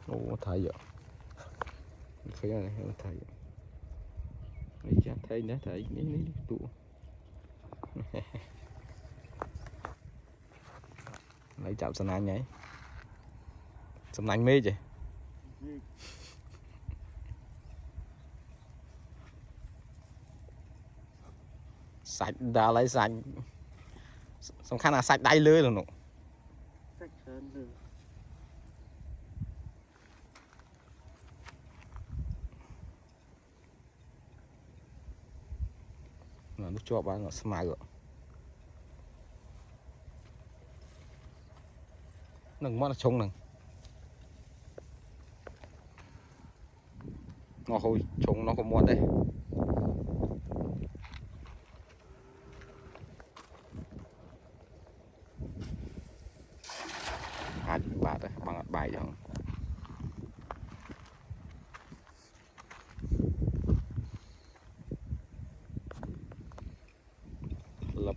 Ồ, thấy vậy. Thấy này, thấy. Đấy chắc thấy nữa, thấy ní tụ. Lấy chạm sân anh nhảy. Sân anh mê chứ. Sạch đã lấy sạch. Xong khá là sạch đáy lưới rồi nụ. Sạch hơn rồi. Nó cho bạn nó smile rồi. Nâng mất là trông nâng. Nó hồi trông nó có muộn đây. Bạt đấy, bằng bài rồi. Lập.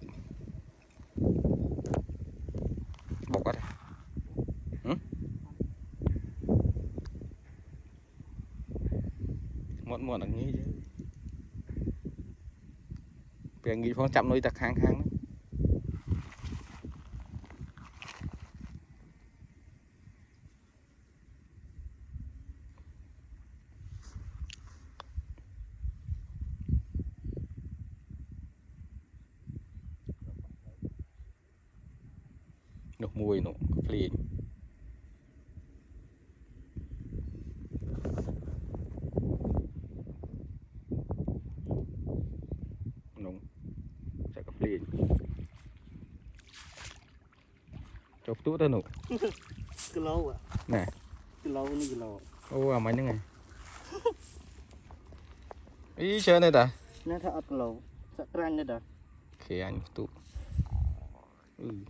Bọc ở đây. Muộn là nghĩ chứ. Bây nghĩ phong chậm nuôi tạc khang đấy. Nụ mùi nụ phì nụ sẽ có phì chụp tút đó nụ Kilo à? nè Kilo này kilo. ô à mấy nữa này ý chơi này ta Nó thật kilo. Sợ tràn này đó. khi anh tụ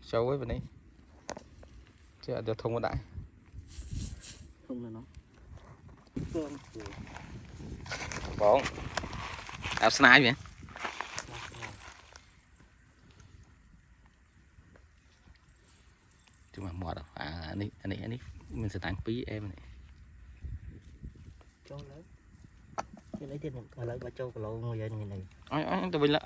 sâu ấy bên đây chứ ở thông có đại Không là nó. Cơm. bóng áo snipe vậy chứ mà mọt đâu anh ấy mình sẽ tặng phí em này Châu lấy. Cái lấy tiền ở lại bà châu kilo ngồi vậy này. ôi tụi mình là